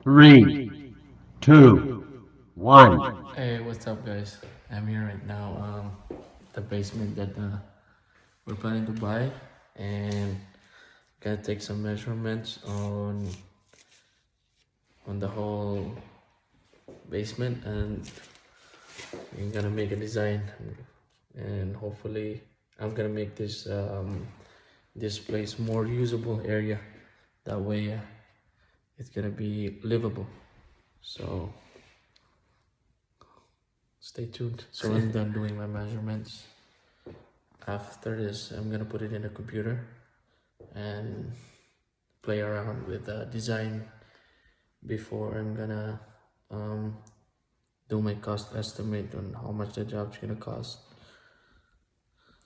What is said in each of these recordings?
Three, two, one. Hey, what's up, guys? I'm here right now, the basement that we're planning to buy, and gonna take some measurements on the whole basement, and I'm gonna make a design, and hopefully, I'm gonna make this place more usable area. That way, it's gonna be livable. So stay tuned. So I'm done doing my measurements. After this, I'm gonna put it in a computer and play around with the design before I'm gonna do my cost estimate on how much the job's gonna cost.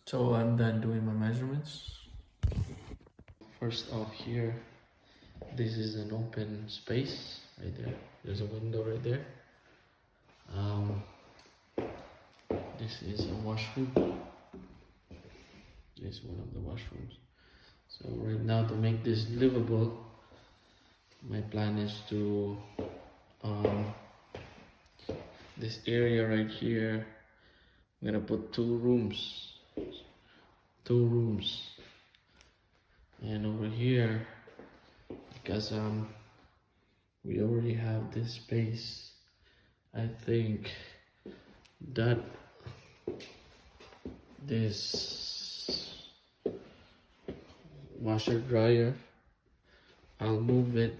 So I'm done doing my measurements. First off here, this is an open space right there. There's a window right there. This is a washroom. This is one of the washrooms. So right now, to make this livable, my plan is to this area right here, I'm gonna put two rooms, and over here, because we already have this space, I think that this washer dryer, I'll move it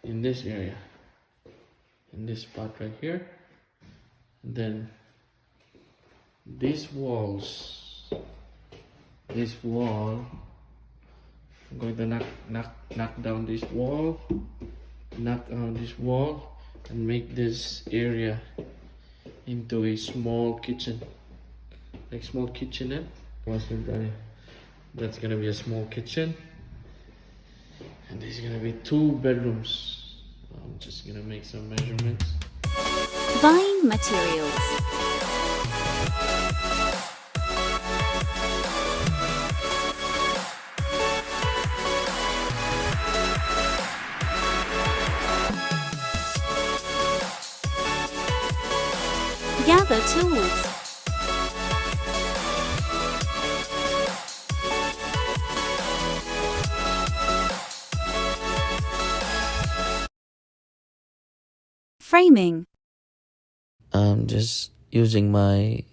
in this area, in this spot right here. And then these walls, this wall, I'm going to knock down this wall, and make this area into a small kitchen, like small kitchenette. Washer dryer, that's gonna be a small kitchen, and there's gonna be 2 bedrooms. I'm just gonna make some measurements. Buying materials. Gather tools. Framing. I'm just using my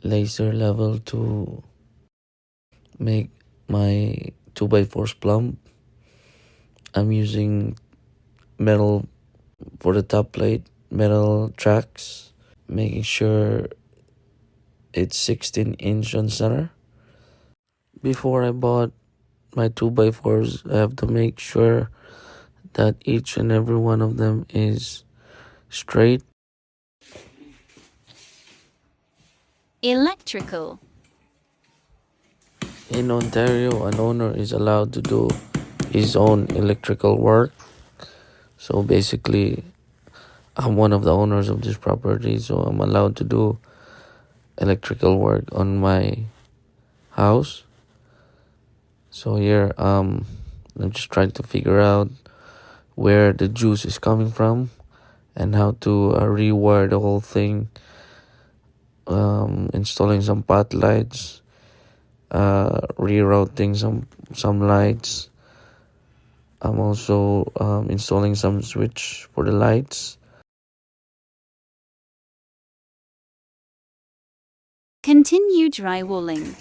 laser level to make my 2x4s plumb. I'm using metal for the top plate, metal tracks, making sure it's 16-inch on center. Before I bought my 2x4s, I have to make sure that each and every one of them is straight. Electrical. In Ontario, an owner is allowed to do his own electrical work. So basically, I'm one of the owners of this property, so I'm allowed to do electrical work on my house. So here, I'm just trying to figure out where the juice is coming from and how to rewire the whole thing. Installing some pot lights, rerouting some lights. I'm also installing some switch for the lights. Continue drywalling.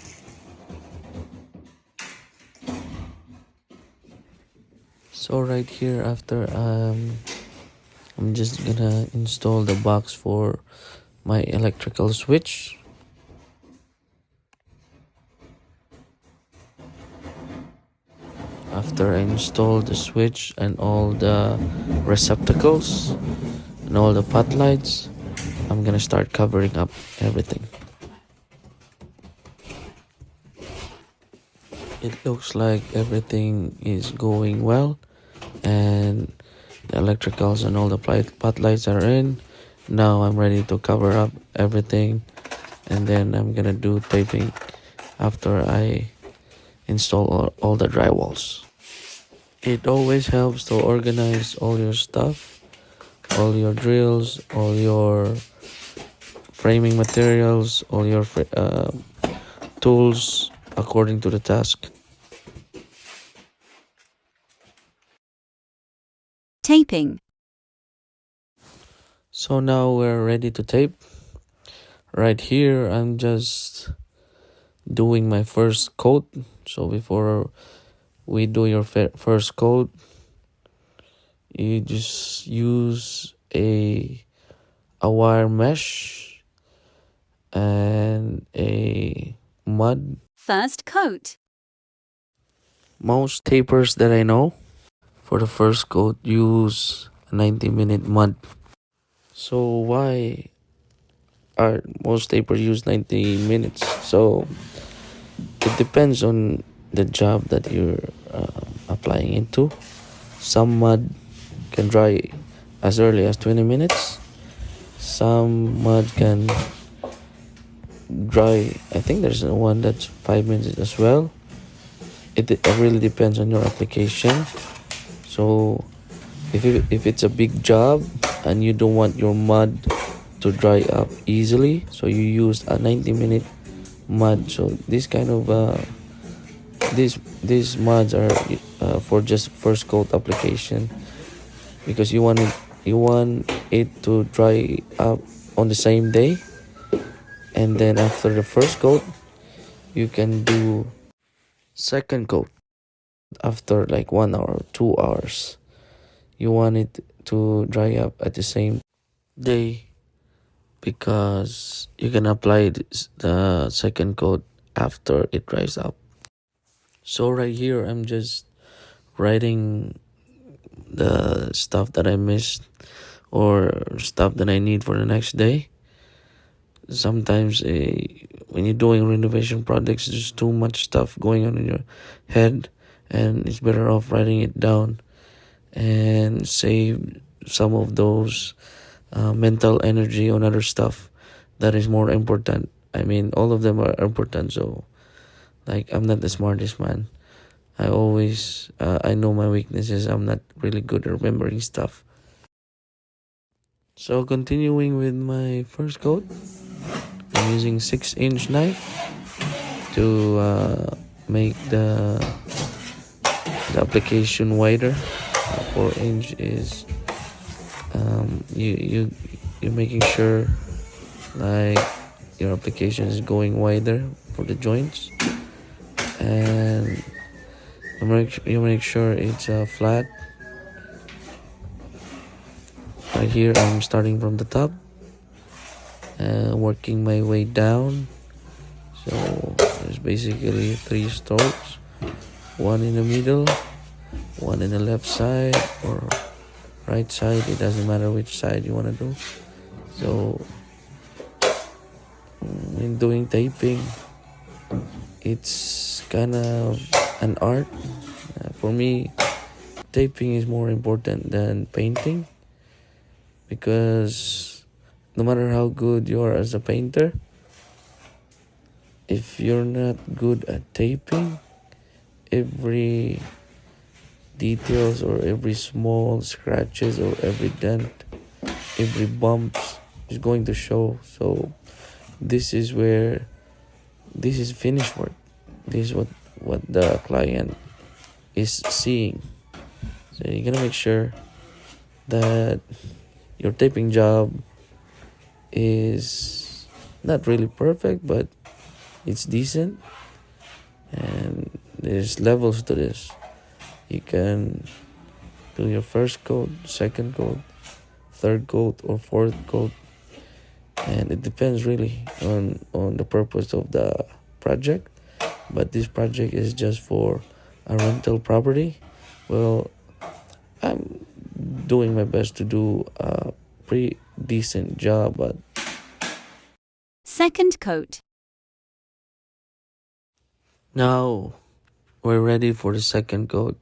So right here, after I'm just gonna install the box for my electrical switch. After I install the switch and all the receptacles and all the pot lights, I'm gonna start covering up everything. It looks like everything is going well, and the electricals and all the pot lights are in. Now I'm ready to cover up everything, and then I'm gonna do taping after I install all the drywalls. It always helps to organize all your stuff, all your drills, all your framing materials, all your tools according to the task. Taping. So now we're ready to tape. Right here, I'm just doing my first coat. So before we do your first coat, you just use a wire mesh and a mud. First coat. Most tapers that I know for the first coat use a 90-minute mud. So why are most tapers use 90 minutes? So it depends on the job that you're applying into. Some mud can dry as early as 20 minutes. Some mud can dry, I think there's one that's 5 minutes as well. It really depends on your application. So if it's a big job and you don't want your mud to dry up easily, so you use a 90-minute mud. So this kind of these muds are for just first coat application, because you want it to dry up on the same day, and then after the first coat you can do second coat after like 1 hour, 2 hours. You want it to dry up at the same day, because you can apply the second coat after it dries up. So right here I'm just writing the stuff that I missed or stuff that I need for the next day. Sometimes when you're doing renovation projects, there's too much stuff going on in your head, and it's better off writing it down and save some of those mental energy on other stuff that is more important. I mean, all of them are important. So like, I'm not the smartest man. I always I know my weaknesses. I'm not really good at remembering stuff. So continuing with my first coat, I'm using 6-inch knife to make the application wider. 4-inch is you're making sure like your application is going wider for the joints, and you make sure it's flat. Right here I'm starting from the top and working my way down. So there's basically 3 strokes, one in the middle, one in the left side or right side. It doesn't matter which side you want to do. So in doing taping, it's kind of an art. For me, taping is more important than painting, because no matter how good you are as a painter, if you're not good at taping, every details or every small scratches or every dent, every bumps is going to show. So this is finished work. This is what the client is seeing. So you're gonna make sure that your taping job is not really perfect, but it's decent, and there's levels to this. You can do your first coat, second coat, third coat, or fourth coat, and it depends really on the purpose of the project. But this project is just for a rental property. Well, I'm doing my best to do a pretty decent job, but Second coat. now we're ready for the second coat.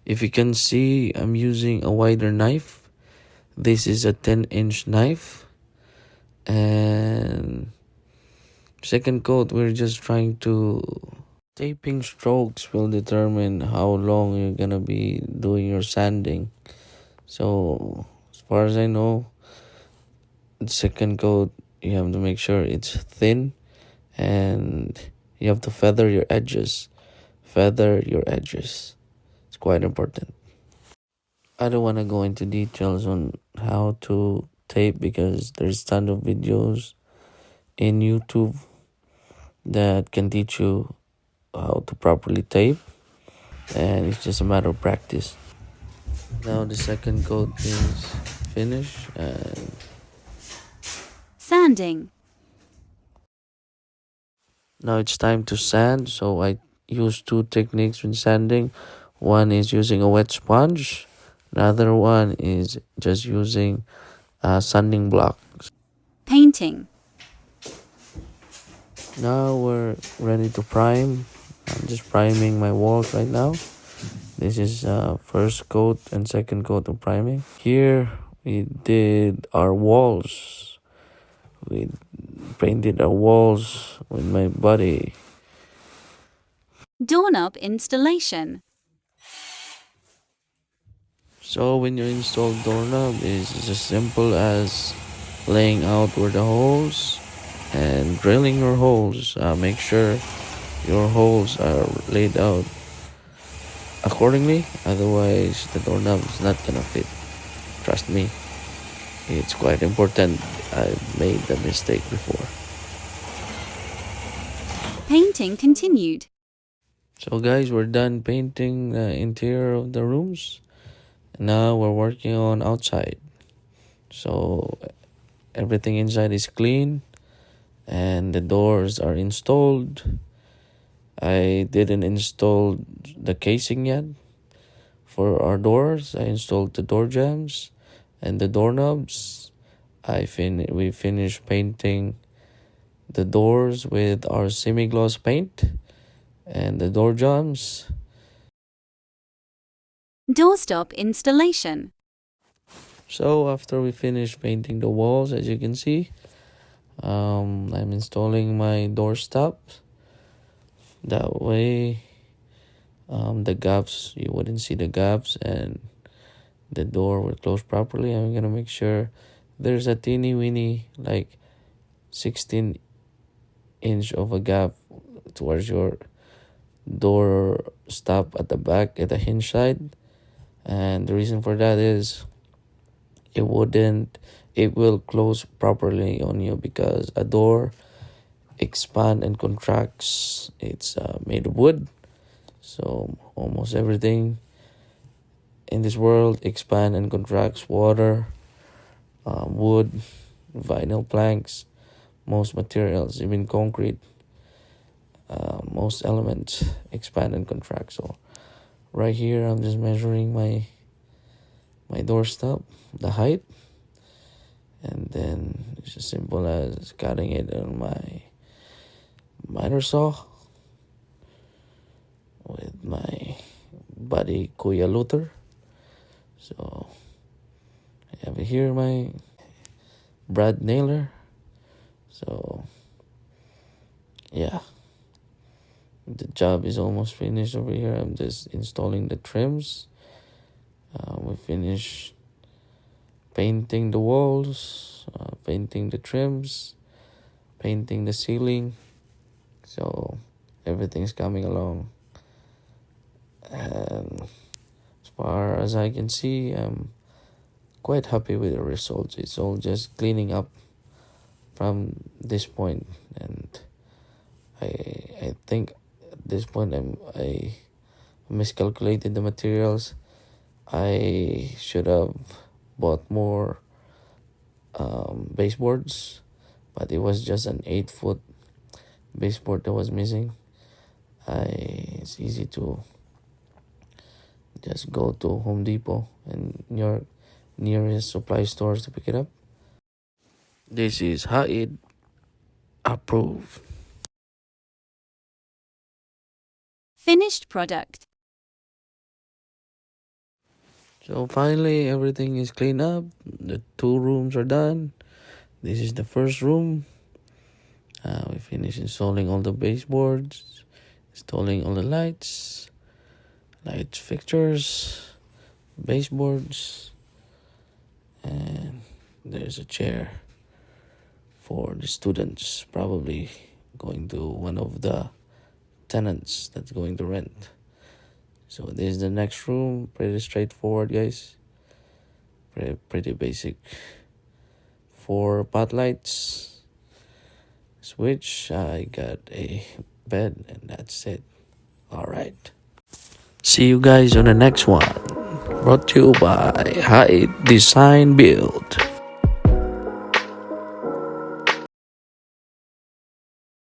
If you can see, I'm using a wider knife. This is a 10-inch knife, and second coat we're just trying to Taping strokes will determine how long you're gonna be doing your sanding. So as far as I know, the second coat you have to make sure it's thin, and you have to feather your edges. Feather your edges. It's quite important. I don't want to go into details on how to tape because there's tons of videos in YouTube that can teach you how to properly tape, and it's just a matter of practice. Now the second coat is finished, and Sanding. now it's time to sand. So I use two techniques when sanding. One is using a wet sponge, the other one is just using a sanding block. Painting. Now we're ready to prime. I'm just priming my walls right now. This is first coat and second coat of priming. Here we did our walls. We painted our walls with my buddy. Doorknob installation. So when you install doorknob, it's as simple as laying out where the holes and drilling your holes. Make sure your holes are laid out accordingly, otherwise the doorknob is not gonna fit. Trust me, it's quite important. I made the mistake before. Painting continued. So guys, we're done painting the interior of the rooms. Now we're working on outside. So everything inside is clean and the doors are installed. I didn't install the casing yet for our doors. I installed the door jambs and the doorknobs. We finished painting the doors with our semi-gloss paint and the door jambs. Doorstop installation. So after we finish painting the walls, as you can see, I'm installing my doorstop. That way, the gaps, you wouldn't see the gaps and the door will close properly. I'm gonna make sure there's a teeny weeny, like 16-inch of a gap towards your door stop at the back at the hinge side. And the reason for that is it will close properly on you because a door expand and contracts. It's made of wood, so almost everything in this world expand and contracts. Water, wood, vinyl planks, most materials, even concrete, most elements expand and contract. So right here I'm just measuring my doorstop, the height, and then it's as simple as cutting it on my miter saw with my buddy Kuya Luther. So I have here my brad nailer. So yeah, the job is almost finished over here. I'm just installing the trims. We finished painting the walls, painting the trims, painting the ceiling. So everything's coming along, and as far as I can see, I'm quite happy with the results. It's all just cleaning up from this point, and I think at this point I miscalculated the materials. I should have bought more baseboards, but it was just an 8-foot baseboard that was missing. It's easy to just go to Home Depot and your nearest supply stores to pick it up. This is Haid approved. Finished product. So finally everything is cleaned up. The 2 rooms are done. This is the first room. We finished installing all the baseboards. Installing all the lights fixtures, baseboards, and there's a chair for the students, probably going to one of the tenants that's going to rent. So this is the next room. Pretty straightforward, guys. Pretty basic. 4 pot lights, switch. I got a bed, and that's it. All right. See you guys on the next one. Brought to you by High Design Build.